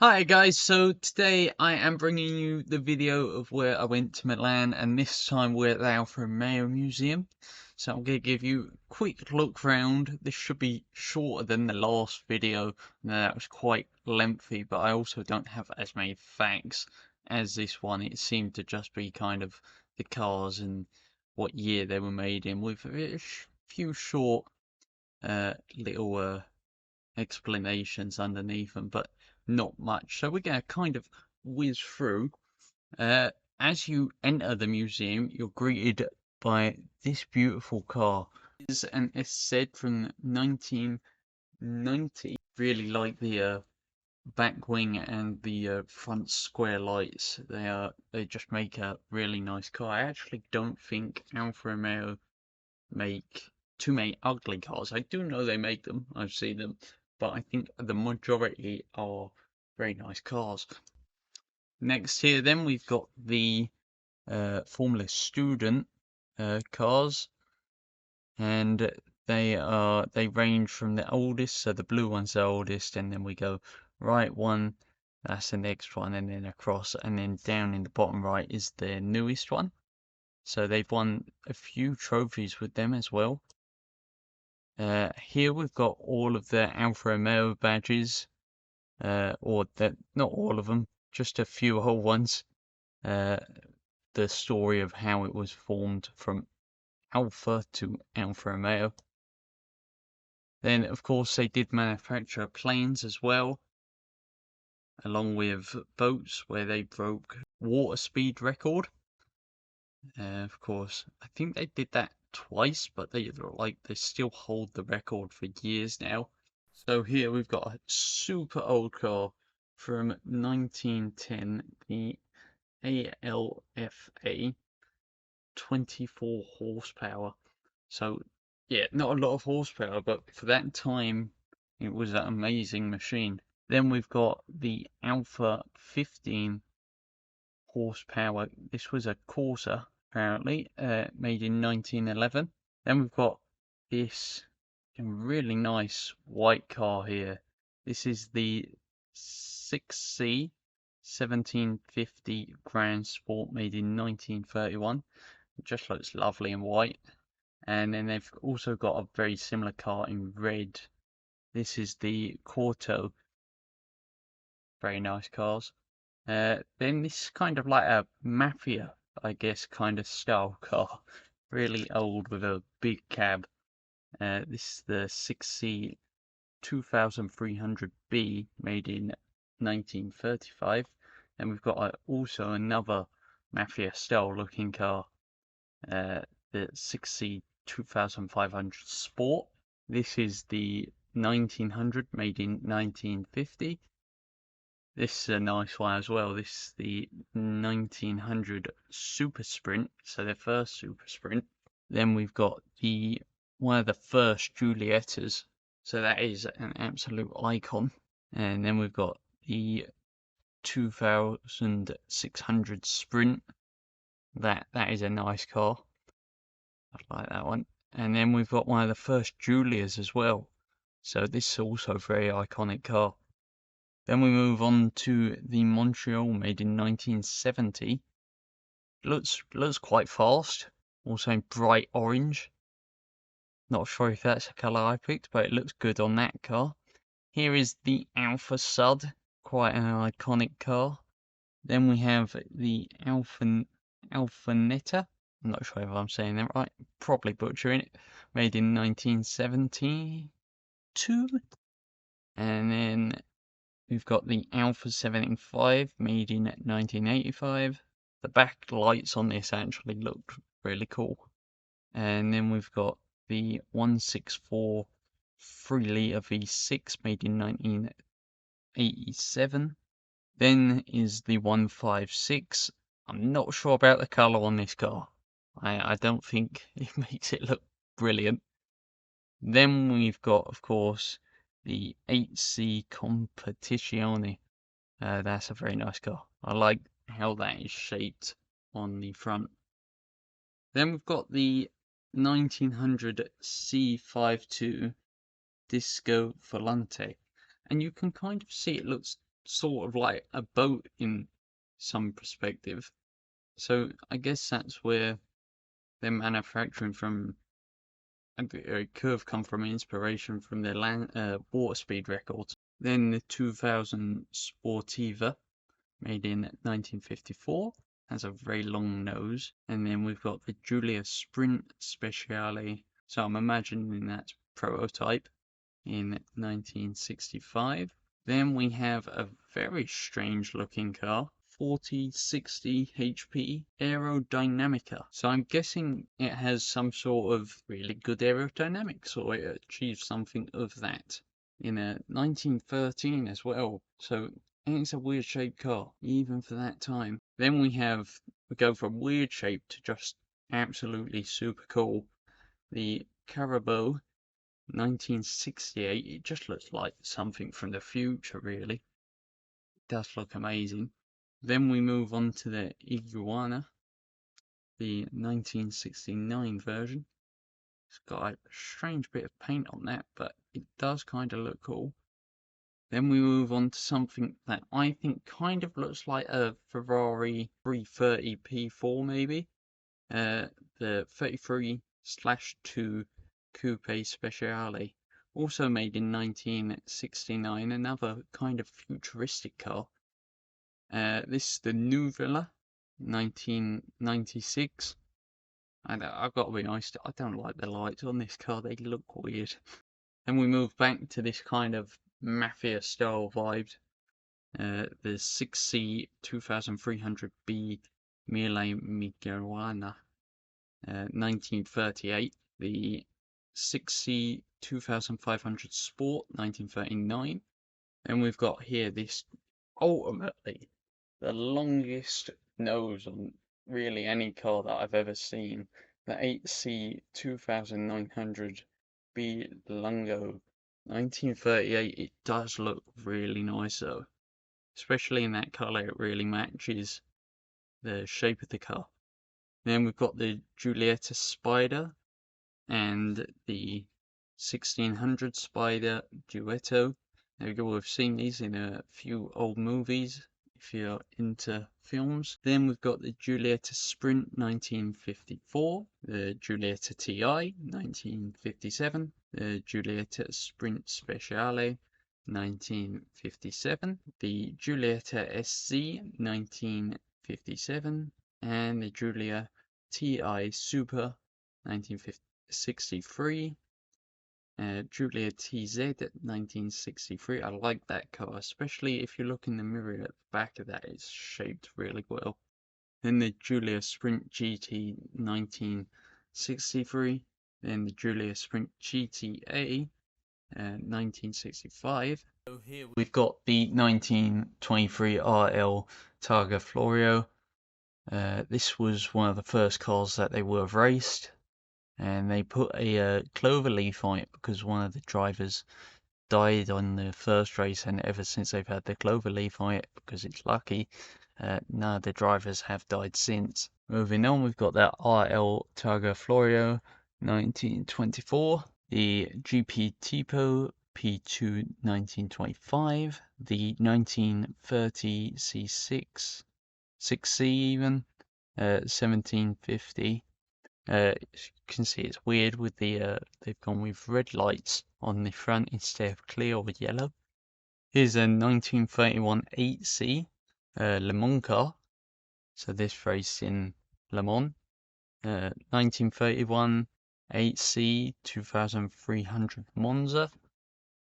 Hi guys, so today I am bringing you the video of where I went to Milan, and this time we're at the Alfa Romeo Museum. So I'm going to give you a quick look round. This should be shorter than the last video. That was quite lengthy, but I also don't have as many facts as this one. It seemed to just be kind of the cars and what year they were made in, with a few short little explanations underneath them, but not much. So we're going to kind of whiz through. Uh, as you enter the museum, you're greeted by this beautiful car. It's an SZ from 1990. Really like the back wing and the front square lights. They just make a really nice car. I actually don't think Alfa Romeo make too many ugly cars. I do know they make them, I've seen them, but I think the majority are very nice cars. Next here, then we've got the Formula Student cars, and they range from the oldest, so the blue one's the oldest, and then we go right one, that's the next one, and then across, and then down in the bottom right is the newest one. So they've won a few trophies with them as well. Here we've got all of the Alfa Romeo badges, or not all of them, just a few old ones. The story of how it was formed from Alfa to Alfa Romeo. Then, of course, they did manufacture planes as well, along with boats where they broke water speed record. Of course, I think they did that twice, but they still hold the record for years now. So here we've got a super old car from 1910, the ALFA 24 horsepower. So yeah, not a lot of horsepower, but for that time, it was an amazing machine. Then we've got the Alpha 15 horsepower. This was a Corsa, apparently, made in 1911. Then we've got this really nice white car here. This is the 6C 1750 Grand Sport, made in 1931. It just looks lovely in white. And then they've also got a very similar car in red. This is the Corto. Very nice cars. Then this is kind of like a mafia, I guess, kind of style car. Really old with a big cab. This is the 6C 2300B, made in 1935. And we've got also another mafia style looking car, the 6C 2500 Sport. This is the 1900, made in 1950. This is a nice one as well. This is the 1900 Super Sprint, so their first Super Sprint. Then we've got one of the first Giuliettas, so that is an absolute icon. And then we've got the 2600 Sprint. That is a nice car. I like that one. And then we've got one of the first Giulias as well. So this is also a very iconic car. Then we move on to the Montreal, made in 1970. Looks quite fast. Also in bright orange. Not sure if that's a colour I picked, but it looks good on that car. Here is the Alpha Sud, quite an iconic car. Then we have the Alphanetta. I'm not sure if I'm saying that right. Probably butchering it. Made in 1972. And then we've got the Alpha 75, made in 1985. The back lights on this actually look really cool. And then we've got the 164 3-litre V6, made in 1987. Then is the 156. I'm not sure about the colour on this car. I don't think it makes it look brilliant. Then we've got, of course, the 8C Competizione. That's a very nice car. I like how that is shaped on the front. Then we've got the 1900 C52 Disco Volante. And you can kind of see it looks sort of like a boat in some perspective. So I guess that's where their manufacturing from, and it could have come from inspiration from their water speed records. Then the 2000 Sportiva, made in 1954, has a very long nose. And then we've got the Giulia Sprint Speciale, so I'm imagining that's prototype, in 1965. Then we have a very strange looking car, 4060 HP Aerodynamica. So I'm guessing it has some sort of really good aerodynamics, or it achieves something of that. In 1913 as well. So it's a weird shaped car, even for that time. Then we go from weird shape to just absolutely super cool. The Carabao 1968, it just looks like something from the future, really. It does look amazing. Then we move on to the Iguana, the 1969 version. It's got a strange bit of paint on that, but it does kind of look cool. Then we move on to something that I think kind of looks like a Ferrari 330 P4 maybe. The 33/2 Coupe Speciale, also made in 1969, another kind of futuristic car. This is the New Villa, 1996. And I've got to be honest, I don't like the lights on this car, they look weird. Then we move back to this kind of mafia style vibe. The 6C 2300B Milan Miguelana, 1938. The 6C 2500 Sport, 1939. And we've got here this, ultimately, the longest nose on really any car that I've ever seen. The 8C 2900B Lungo, 1938. It does look really nice though. Especially in that colour, it really matches the shape of the car. Then we've got the Giulietta Spider and the 1600 Spider Duetto. There we go, we've seen these in a few old movies if you're into films. Then we've got the Giulietta Sprint 1954, the Giulietta TI 1957, the Giulietta Sprint Speciale 1957, the Giulietta SC 1957, and the Giulia TI Super 1963, Giulia TZ 1963. I like that car, especially if you look in the mirror at the back of that, it's shaped really well. Then the Giulia Sprint GT 1963, then the Giulia Sprint GTA 1965. So here we've got the 1923 RL Targa Florio. This was one of the first cars that they would have raced, and they put a clover leaf on it because one of the drivers died on the first race, and ever since they've had the clover leaf on it, because it's lucky, none of the drivers have died since. Moving on, we've got that RL Targa Florio 1924, the GP Tipo P2 1925, the 1930 C6, 6C even, 1750. You can see it's weird with the they've gone with red lights on the front instead of clear or yellow. Here's a 1931 8C Le Mans car. So this raced in Le Mans. 1931 8C 2300 Monza.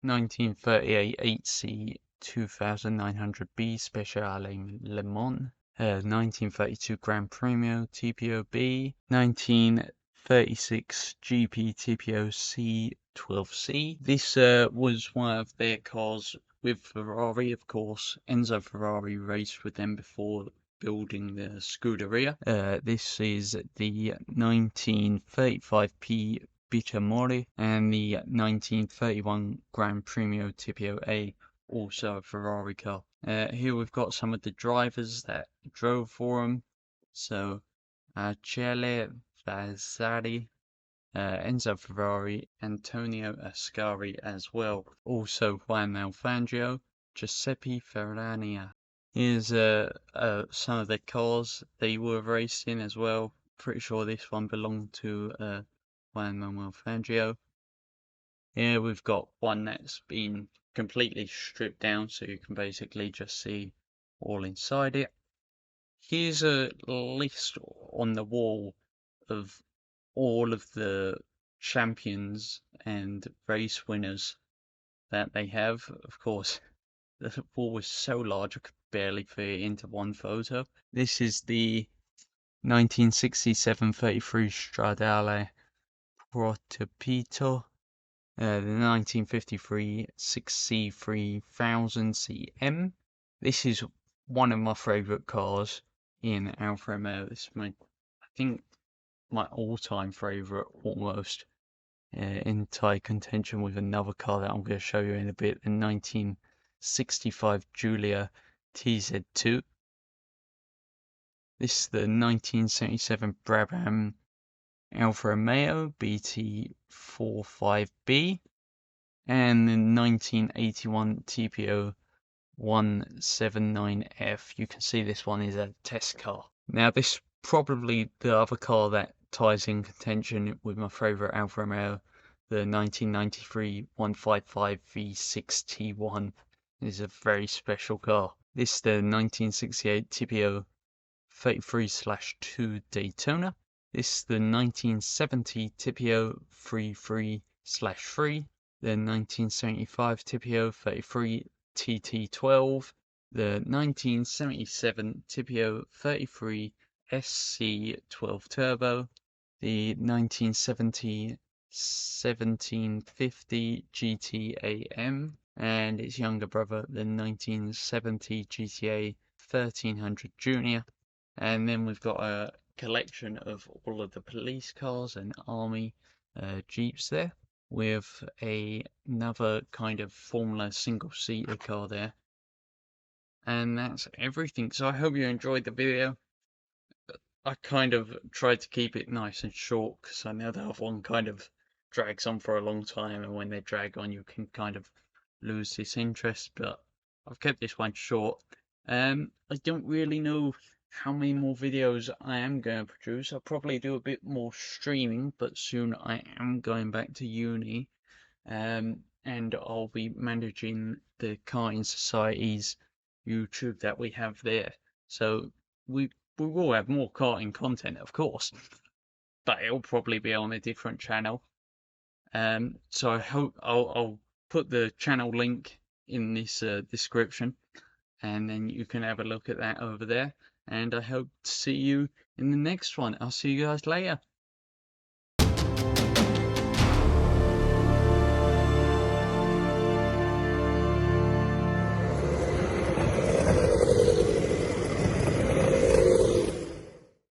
1938 8C 2900B Speciale Le Mans. 1932 Gran Premio TPO-B, 1936 GP TPO C12C. This was one of their cars with Ferrari, of course. Enzo Ferrari raced with them before building the Scuderia. This is the 1935P Bitamori and the 1931 Gran Premio TPO-A, also a Ferrari car. Here we've got some of the drivers that drove for them. So, Achille Vazzari, Enzo Ferrari, Antonio Ascari as well. Also Juan Alfangio, Giuseppe Ferrania. Here's some of the cars they were raced in as well. Pretty sure this one belonged to Juan Manuel Fangio. Here we've got one that's been completely stripped down, so you can basically just see all inside it. Here's a list on the wall of all of the champions and race winners that they have. Of course, the wall was so large I could barely fit it into one photo. This is the 1967 33 Stradale Prototypo, the 1953 6C3000 CM. This is one of my favourite cars in Alfa Romeo. This is I think, my all-time favourite almost. In tie contention with another car that I'm going to show you in a bit, the 1965 Giulia TZ2. This is the 1977 Brabham Alfa Romeo BT45B and the 1981 TPO 179F. You can see this one is a test car. Now this probably the other car that ties in contention with my favourite Alfa Romeo, the 1993 155 V6T1. Is a very special car. This is the 1968 TPO 33/2 Daytona. This is the 1970 TPO 33/3, the 1975 TPO 33 TT12, the 1977 TPO 33 SC12 Turbo, the 1970 1750 GTAM, and its younger brother, the 1970 GTA 1300 Junior. And then we've got a collection of all of the police cars and army jeeps there, with another kind of Formula single-seater car there. And that's everything. So I hope you enjoyed the video. I kind of tried to keep it nice and short because I know the other one kind of drags on for a long time, and when they drag on you can kind of lose this interest, but I've kept this one short. I don't really know how many more videos I am going to produce. I'll probably do a bit more streaming, but soon I am going back to uni, and I'll be managing the Karting Society's YouTube that we have there. So we will have more karting content, of course, but it'll probably be on a different channel. So I hope I'll put the channel link in this description, and then you can have a look at that over there. And I hope to see you in the next one. I'll see you guys later.